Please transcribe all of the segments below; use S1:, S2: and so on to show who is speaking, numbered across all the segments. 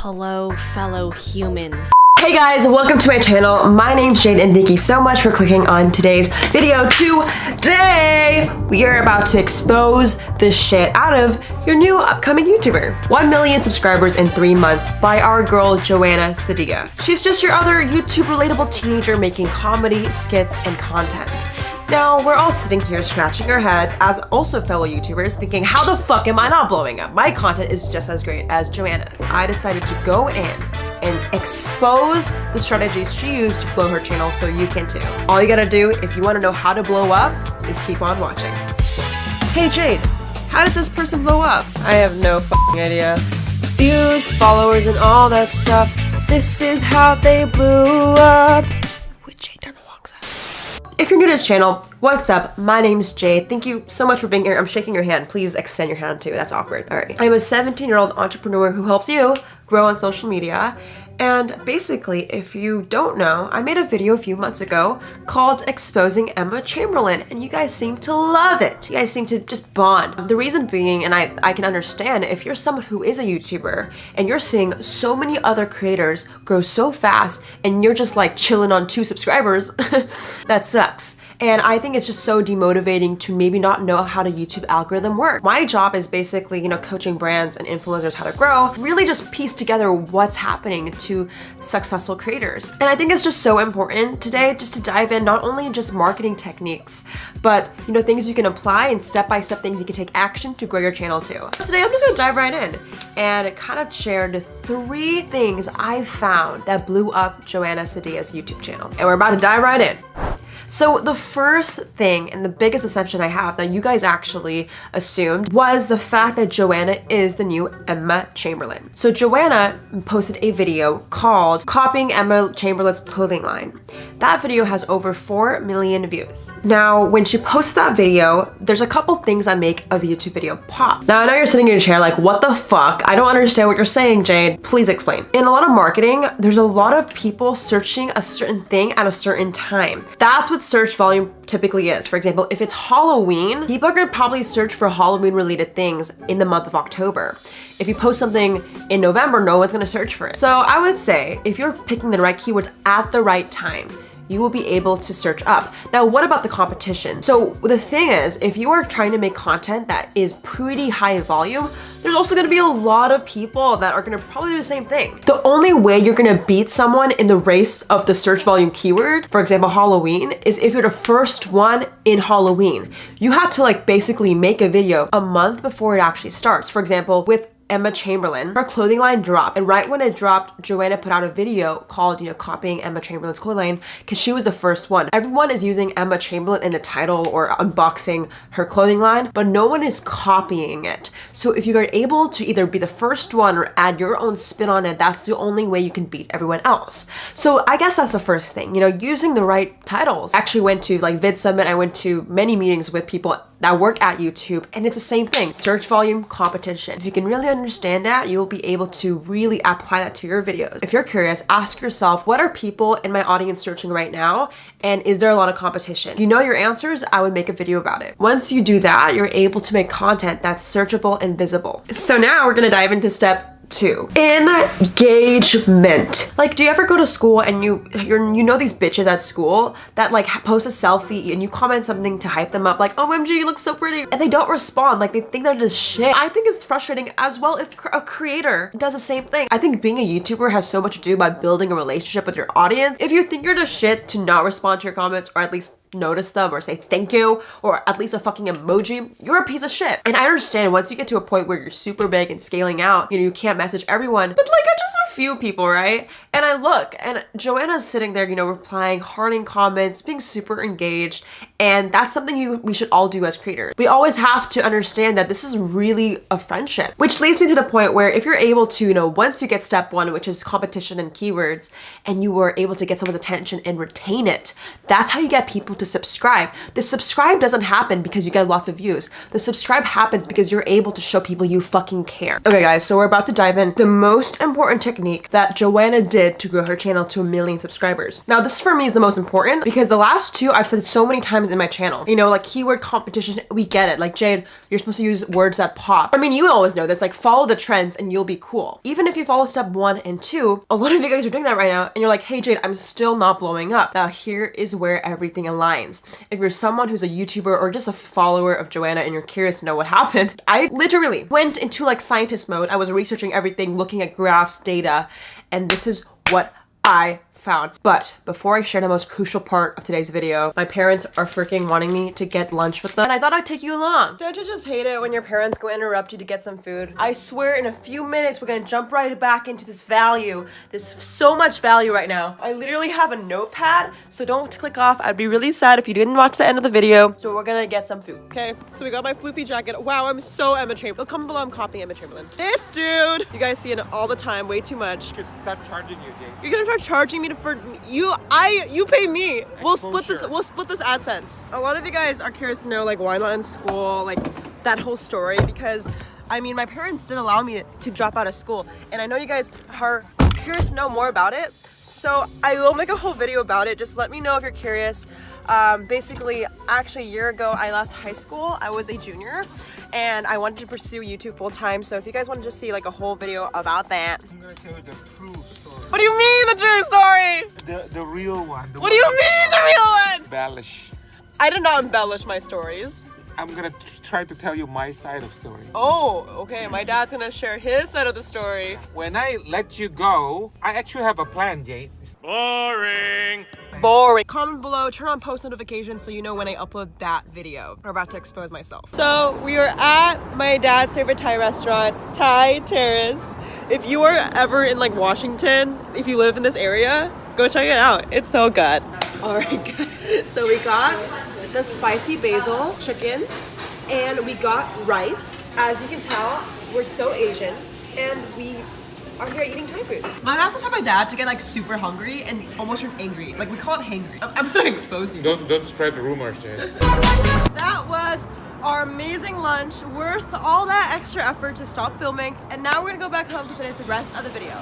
S1: Hello, fellow humans.
S2: Hey guys, welcome to my channel. My name's Jade and thank you so much for clicking on today's video. Today, we are about to expose the shit out of your new upcoming YouTuber. 1 million subscribers in 3 months by our girl, Joana Ceddia. She's just your other YouTube relatable teenager making comedy, skits, and content. Now, we're all sitting here scratching our heads as also fellow YouTubers thinking, how the fuck am I not blowing up? My content is just as great as Joanna's. I decided to go in and expose the strategies she used to blow her channel so you can too. All you gotta do if you wanna know how to blow up is keep on watching. Hey Jade, how did this person blow up? I have no fucking idea. Views, followers, and all that stuff. This is how they blew up. With Jade Darna walks up. If you're new to this channel, what's up? My name's Jade. Thank you so much for being here. I'm shaking your hand. Please extend your hand too. That's awkward. All right. I'm a 17-year-old entrepreneur who helps you grow on social media. And basically, if you don't know, I made a video a few months ago called Exposing Emma Chamberlain, and you guys seem to love it. You guys seem to just bond. The reason being, and I can understand, if you're someone who is a YouTuber and you're seeing so many other creators grow so fast and you're just like chilling on 2 subscribers, that sucks. And I think it's just so demotivating to maybe not know how the YouTube algorithm works. My job is basically, coaching brands and influencers how to grow, really just piece together what's happening to successful creators. And I think it's just so important today just to dive in, not only just marketing techniques, but things you can apply and step-by-step things you can take action to grow your channel too. Today I'm just gonna dive right in and kind of share the 3 things I found that blew up Joana Ceddia's YouTube channel. And we're about to dive right in. So the first thing and the biggest assumption I have that you guys actually assumed was the fact that Joana is the new Emma Chamberlain. So Joana posted a video called Copying Emma Chamberlain's Clothing Line. That video has over 4 million views. Now, when she posted that video, there's a couple things that make a YouTube video pop. Now, I know you're sitting in your chair like, what the fuck? I don't understand what you're saying, Jade. Please explain. In a lot of marketing, there's a lot of people searching a certain thing at a certain time. That's what search volume typically is. For example, if it's Halloween, people are gonna probably search for Halloween related things in the month of October. If you post something in November, no one's gonna search for it. So I would say if you're picking the right keywords at the right time, you will be able to search up. Now, what about the competition? So the thing is, if you are trying to make content that is pretty high volume, there's also gonna be a lot of people that are gonna probably do the same thing. The only way you're gonna beat someone in the race of the search volume keyword, for example, Halloween, is if you're the first one in Halloween. You have to basically make a video a month before it actually starts. For example, with Emma Chamberlain, her clothing line dropped, and right when it dropped, Joana put out a video called, Copying Emma Chamberlain's Clothing Line, because she was the first one. Everyone is using Emma Chamberlain in the title or unboxing her clothing line, but no one is copying it. So if you are able to either be the first one or add your own spin on it, that's the only way you can beat everyone else. So I guess that's the first thing, using the right titles. I actually went to Vid Summit, I went to many meetings with people that work at YouTube, and it's the same thing, search volume competition. If you can really understand that, you will be able to really apply that to your videos. If you're curious, ask yourself, what are people in my audience searching right now? And is there a lot of competition? If you know your answers, I would make a video about it. Once you do that, you're able to make content that's searchable and visible. So now we're gonna dive into step 2. Engagement. Do you ever go to school and you know these bitches at school that post a selfie and you comment something to hype them up OMG, you look so pretty, and they don't respond, they think they're just shit. I think it's frustrating as well if a creator does the same thing. I think being a YouTuber has so much to do by building a relationship with your audience. If you think you're the shit to not respond to your comments or at least notice them or say thank you or at least a fucking emoji, you're a piece of shit. And I understand once you get to a point where you're super big and scaling out, you can't message everyone, but just a few people, right? And I look and Joanna's sitting there, replying, hearting comments, being super engaged. And that's something we should all do as creators. We always have to understand that this is really a friendship, which leads me to the point where if you're able to, once you get step 1, which is competition and keywords, and you were able to get someone's attention and retain it, that's how you get people to subscribe. The subscribe doesn't happen because you get lots of views. The subscribe happens because you're able to show people you fucking care. Okay guys, so we're about to dive in. The most important important technique that Joana did to grow her channel to 1 million subscribers. Now, this for me is the most important because the last two I've said so many times in my channel. You know, like keyword competition, we get it. Like, Jade, you're supposed to use words that pop. I mean, you always know this, like follow the trends and you'll be cool. Even if you follow step 1 and 2, a lot of you guys are doing that right now and you're like, hey Jade, I'm still not blowing up. Now here is where everything aligns. If you're someone who's a YouTuber or just a follower of Joana and you're curious to know what happened, I literally went into like scientist mode. I was researching everything, looking at graphs, data, and this is what I found. But before I share the most crucial part of today's video, my parents are freaking wanting me to get lunch with them and I thought I'd take you along. Don't you just hate it when your parents go interrupt you to get some food? I swear in a few minutes we're gonna jump right back into this value. There's so much value right now. I literally have a notepad, so don't click off. I'd be really sad if you didn't watch the end of the video. So we're gonna get some food. Okay, so we got my floofy jacket. Wow, I'm so Emma Chamberlain. Comment below, I'm copying Emma Chamberlain. This dude, you guys see it all the time, way too much.
S3: Just start charging you, Jay.
S2: You're gonna start charging me for you pay me. We'll split this AdSense. A lot of you guys are curious to know like why I'm not in school, like that whole story, because I mean my parents did allow me to drop out of school and I know you guys are curious to know more about it. So I will make a whole video about it. Just let me know if you're curious. Basically, actually a year ago I left high school. I was a junior and I wanted to pursue YouTube full time. So if you guys want to just see like a whole video about that.
S3: I'm gonna tell you the true story.
S2: What do you mean the true story?
S3: The real one.
S2: What do you mean the real one?
S3: Embellish.
S2: I did not embellish my stories.
S3: I'm gonna try to tell you my side of story.
S2: Oh, okay. My dad's gonna share his side of the story.
S3: When I let you go, I actually have a plan, Jay.
S4: Boring.
S2: Boring. Comment below, turn on post notifications so you know when I upload that video. I'm about to expose myself. So we are at my dad's favorite Thai restaurant, Thai Terrace. If you are ever in like Washington, if you live in this area, go check it out. It's so good. All right, guys. So we got the spicy basil chicken and we got rice. As you can tell, we're so Asian and we are here eating Thai food. My dad's the type of dad to get like super hungry and almost turn angry. Like we call it hangry. I'm gonna expose you.
S3: Don't spread the rumors, Jay.
S2: That was our amazing lunch, worth all that extra effort to stop filming. And now we're gonna go back home to finish the rest of the video.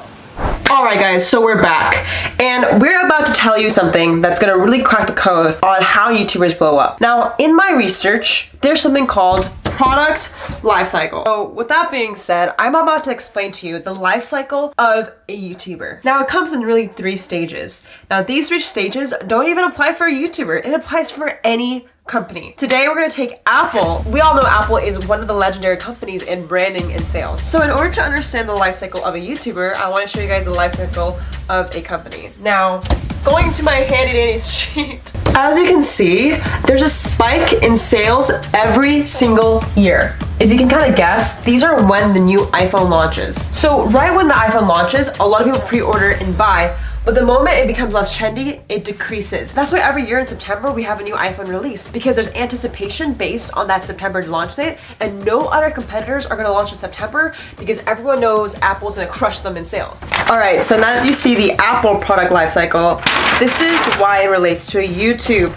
S2: Alright guys, so we're back. And we're about to tell you something that's gonna really crack the code on how YouTubers blow up. Now, in my research, there's something called product life cycle. So with that being said, I'm about to explain to you the life cycle of a YouTuber. Now it comes in really 3 stages. Now these 3 stages don't even apply for a YouTuber. It applies for any company. Today we're gonna take Apple. We all know Apple is one of the legendary companies in branding and sales. So in order to understand the life cycle of a YouTuber, I wanna show you guys the life cycle of a company. Now, going to my handy dandy sheet. As you can see, there's a spike in sales every single year. If you can kind of guess, these are when the new iPhone launches. So right when the iPhone launches, a lot of people pre-order and buy, but the moment it becomes less trendy, it decreases. That's why every year in September, we have a new iPhone release because there's anticipation based on that September launch date and no other competitors are gonna launch in September because everyone knows Apple's gonna crush them in sales. All right, so now that you see the Apple product life cycle, this is why it relates to a YouTube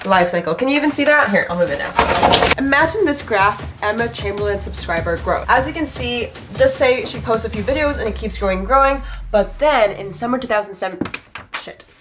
S2: life cycle. Can you even see that? Here, I'll move it now. Imagine this graph, Emma Chamberlain subscriber growth. As you can see, just say she posts a few videos and it keeps growing, but then in summer 2007,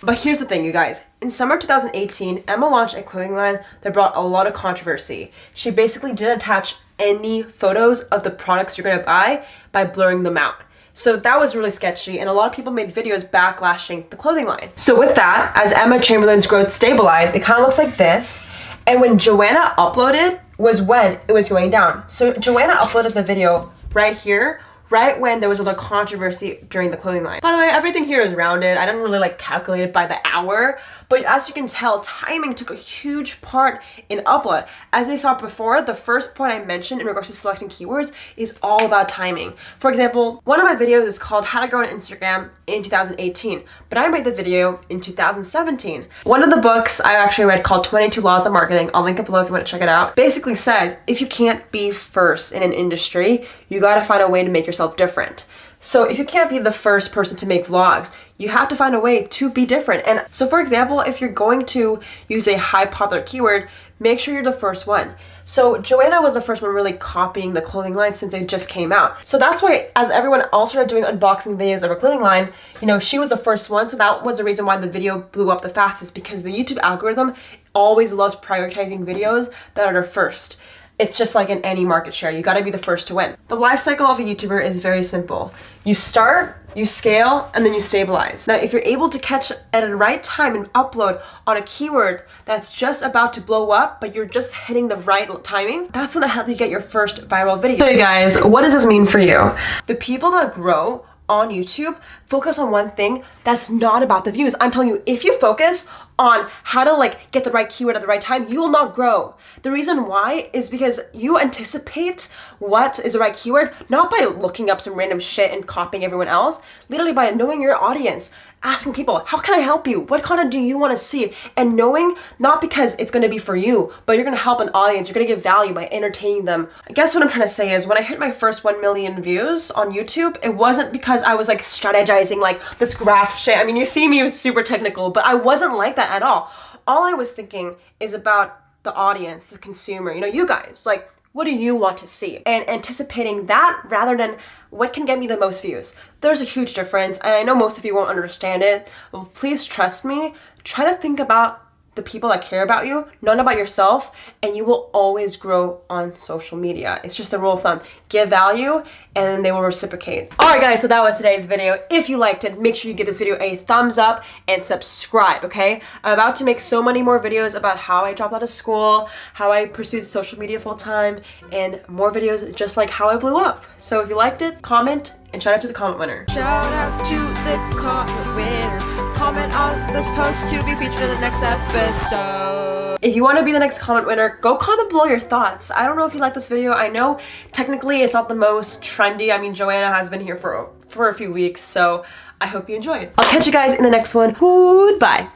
S2: But here's the thing, you guys. In summer 2018, Emma launched a clothing line that brought a lot of controversy. She basically didn't attach any photos of the products you're gonna buy by blurring them out. So that was really sketchy and a lot of people made videos backlashing the clothing line. So with that, as Emma Chamberlain's growth stabilized, it kind of looks like this. And when Joana uploaded was when it was going down. So Joana uploaded the video right here, right when there was a lot of controversy during the clothing line. By the way, everything here is rounded. I didn't really like calculate it by the hour, but as you can tell, timing took a huge part in upload. As you saw before, the first point I mentioned in regards to selecting keywords is all about timing. For example, one of my videos is called How to Grow on Instagram in 2018, but I made the video in 2017. One of the books I actually read called 22 Laws of Marketing, I'll link it below if you want to check it out, basically says if you can't be first in an industry, you gotta find a way to make yourself different. So if you can't be the first person to make vlogs, you have to find a way to be different. And so for example, if you're going to use a high popular keyword, make sure you're the first one. So Joana was the first one really copying the clothing line since it just came out. So that's why as everyone else started doing unboxing videos of her clothing line, you know, she was the first one. So that was the reason why the video blew up the fastest, because the YouTube algorithm always loves prioritizing videos that are first. It's just like in any market share, you gotta be the first to win. The life cycle of a YouTuber is very simple. You start, you scale, and then you stabilize. Now, if you're able to catch at the right time and upload on a keyword that's just about to blow up, but you're just hitting the right timing, that's gonna help you get your first viral video. So you guys, what does this mean for you? The people that grow on YouTube focus on one thing that's not about the views. I'm telling you, if you focus on how to like get the right keyword at the right time, you will not grow. The reason why is because you anticipate what is the right keyword, not by looking up some random shit and copying everyone else, literally by knowing your audience, asking people, how can I help you? What content do you want to see? And knowing, not because it's going to be for you, but you're going to help an audience, you're going to give value by entertaining them. I guess what I'm trying to say is when I hit my first 1 million views on YouTube, it wasn't because I was like strategizing like this graph shit. I mean, you see me super technical, but I wasn't like that at all. All I was thinking is about the audience, the consumer, you know, you guys, like, what do you want to see? And anticipating that rather than what can get me the most views. There's a huge difference, and I know most of you won't understand it. But please trust me. Try to think about the people that care about you, not about yourself, and you will always grow on social media. It's just a rule of thumb. Give value and they will reciprocate. Alright guys, so that was today's video. If you liked it, make sure you give this video a thumbs up and subscribe, okay? I'm about to make so many more videos about how I dropped out of school, how I pursued social media full time, and more videos just like how I blew up. So if you liked it, comment, and shout out to the comment winner.
S5: Shout out to the comment winner. Comment on this post to be featured in the next episode.
S2: If you want to be the next comment winner, go comment below your thoughts. I don't know if you like this video. I know technically it's not the most trendy. I mean, Joana has been here for a few weeks, so I hope you enjoyed. I'll catch you guys in the next one. Goodbye.